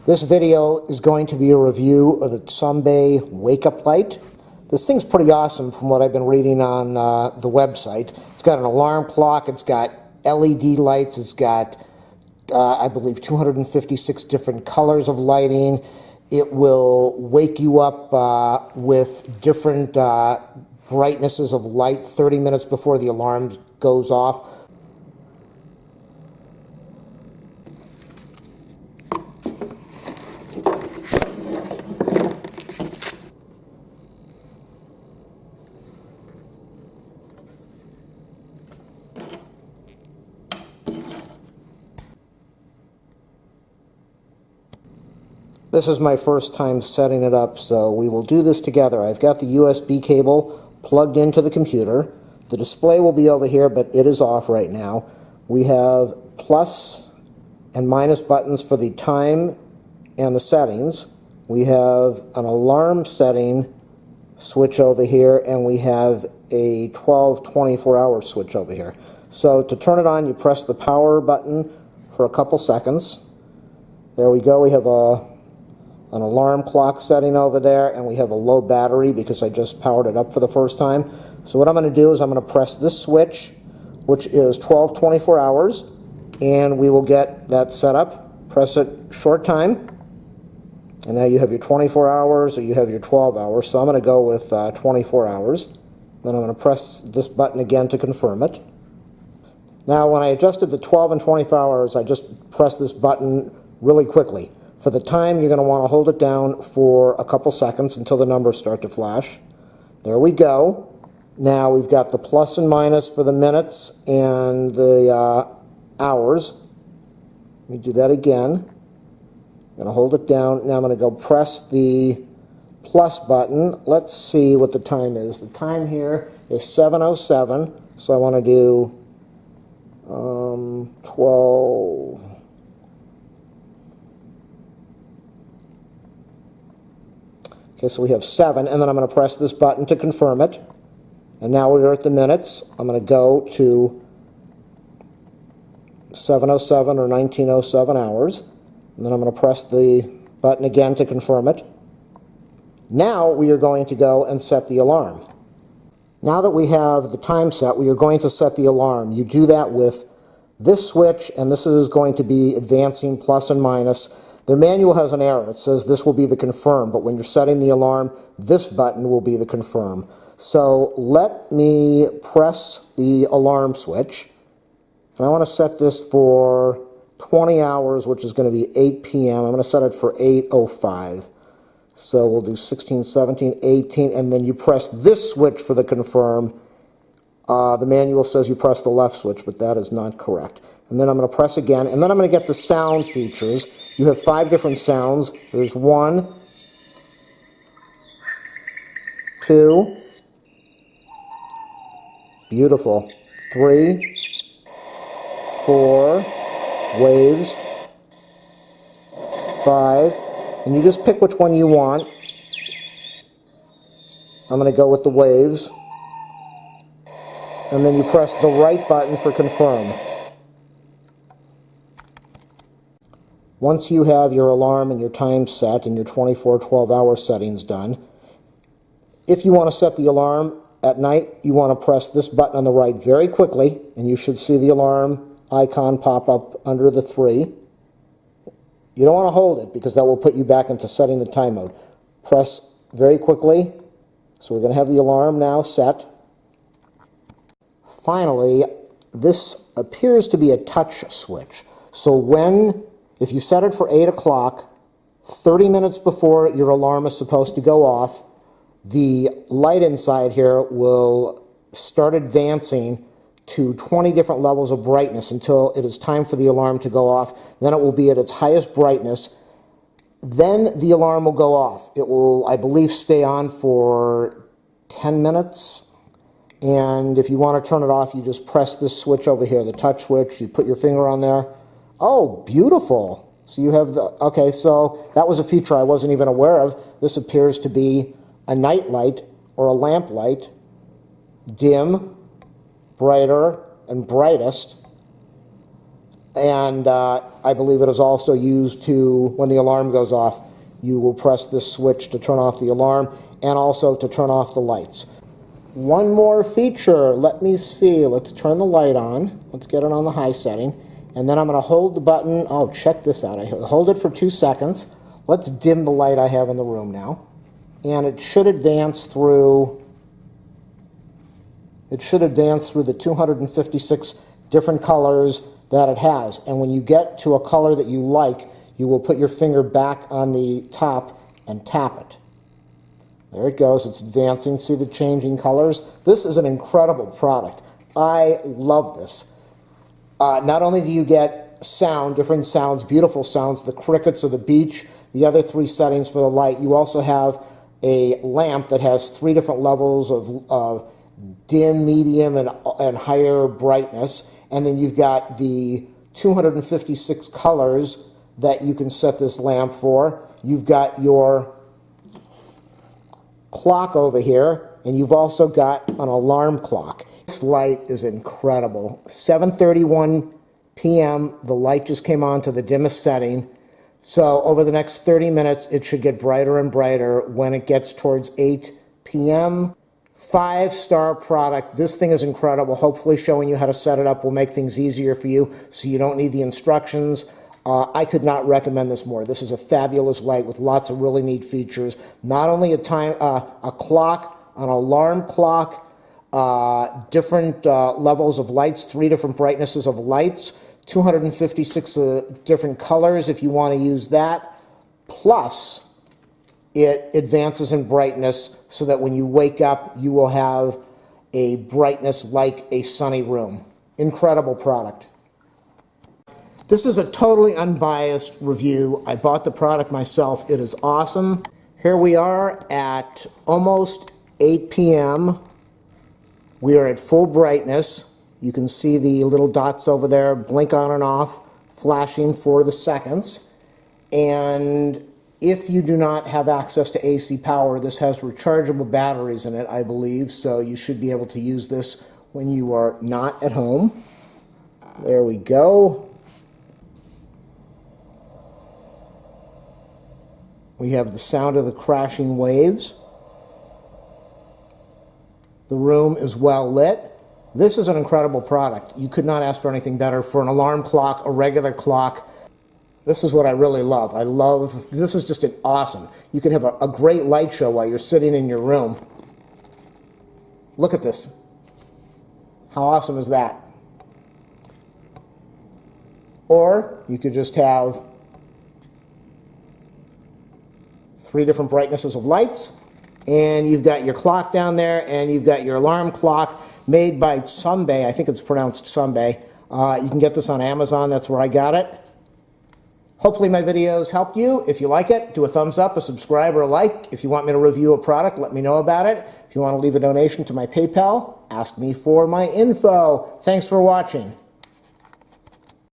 This video is going to be a review of the Tsumbay wake-up light. This thing's pretty awesome from what I've been reading on the website. It's got an alarm clock, it's got LED lights, it's got, I believe, 256 different colors of lighting. It will wake you up with different brightnesses of light 30 minutes before the alarm goes off. This is my first time setting it up, so we will do this together. I've got the USB cable plugged into the computer. The display will be over here, but it is off right now. We have plus and minus buttons for the time and the settings. We have an alarm setting switch over here, and we have a 24-hour switch over here. So to turn it on, you press the power button for a couple seconds. There we go. We have an alarm clock setting over there, and we have a low battery because I just powered it up for the first time. So what I'm going to do is I'm going to press this switch, which is 24 hours, and we will get that set up. Press it short time, and now you have your 24 hours or you have your 12 hours. So I'm going to go with 24 hours. Then I'm going to press this button again to confirm it. Now when I adjusted the 12 and 24 hours, I just pressed this button really quickly. For the time, you're going to want to hold it down for a couple seconds until the numbers start to flash. There we go. Now we've got the plus and minus for the minutes and the hours. Let me do that again. I'm going to hold it down. Now I'm going to go press the plus button. Let's see what the time is. The time here is 7:07, so I want to do 12. Okay, so we have 7, and then I'm going to press this button to confirm it. And now we're at the minutes. I'm going to go to 7:07 or 19:07 hours. And then I'm going to press the button again to confirm it. Now we are going to go and set the alarm. Now that we have the time set, we are going to set the alarm. You do that with this switch, and this is going to be advancing plus and minus. Their manual has an error. It says this will be the confirm, but when you're setting the alarm, this button will be the confirm. So let me press the alarm switch. And I want to set this for 20 hours, which is going to be 8 p.m. I'm going to set it for 8:05. So we'll do 16, 17, 18, and then you press this switch for the confirm. The manual says you press the left switch, but that is not correct. And then I'm going to press again, and then I'm going to get the sound features. You have 5 different sounds. There's 1, 2, beautiful, 3, 4, waves, 5, and you just pick which one you want. I'm going to go with the waves, and then you press the right button for confirm. Once you have your alarm and your time set and your 24, 12-hour settings done, if you want to set the alarm at night, you want to press this button on the right very quickly, and you should see the alarm icon pop up under the 3. You don't want to hold it because that will put you back into setting the time mode. Press very quickly. So we're going to have the alarm now set. Finally, this appears to be a touch switch. So if you set it for 8 o'clock, 30 minutes before your alarm is supposed to go off, the light inside here will start advancing to 20 different levels of brightness until it is time for the alarm to go off. Then it will be at its highest brightness. Then the alarm will go off. It will, I believe, stay on for 10 minutes. And if you want to turn it off, you just press this switch over here, the touch switch. You put your finger on there. Oh, beautiful. So you have okay, so that was a feature I wasn't even aware of. This appears to be a night light or a lamp light. Dim, brighter, and brightest. And I believe it is also used to, when the alarm goes off, you will press this switch to turn off the alarm and also to turn off the lights. One more feature, let me see, let's turn the light on. Let's get it on the high setting. And then I'm going to hold the button. Oh, check this out. I hold it for 2 seconds. Let's dim the light I have in the room now. And it should advance through the 256 different colors that it has. And when you get to a color that you like, you will put your finger back on the top and tap it. There it goes. It's advancing. See the changing colors? This is an incredible product. I love this. Not only do you get sound, different sounds, beautiful sounds, the crickets or the beach, the other 3 settings for the light, you also have a lamp that has 3 different levels of dim, medium, and higher brightness. And then you've got the 256 colors that you can set this lamp for. You've got your clock over here, and you've also got an alarm clock. This light is incredible. 7:31 p.m. The light just came on to the dimmest setting. So over the next 30 minutes, it should get brighter and brighter. When it gets towards 8 p.m., 5-star product. This thing is incredible. Hopefully showing you how to set it up will make things easier for you so you don't need the instructions. I could not recommend this more. This is a fabulous light with lots of really neat features. Not only a clock, an alarm clock, different levels of lights, 3 different brightnesses of lights, 256 different colors if you want to use that, plus it advances in brightness so that when you wake up, you will have a brightness like a sunny room. Incredible product. This is a totally unbiased review. I bought the product myself. It is awesome. Here we are at almost 8 p.m. We are at full brightness. You can see the little dots over there blink on and off, flashing for the seconds. And if you do not have access to AC power, this has rechargeable batteries in it, I believe, so you should be able to use this when you are not at home. There we go. We have the sound of the crashing waves. The room is well lit. This is an incredible product. You could not ask for anything better for an alarm clock, a regular clock. This is what I really love. This is just awesome. You can have a great light show while you're sitting in your room. Look at this. How awesome is that? Or you could just have 3 different brightnesses of lights, and you've got your clock down there, and you've got your alarm clock made by Tsumbay. I think it's pronounced Tsumbay. You can get this on Amazon. That's where I got it. Hopefully my videos helped you. If you like it, do a thumbs up, a subscribe, or a like. If you want me to review a product, let me know about it. If you want to leave a donation to my PayPal, ask me for my info. Thanks for watching.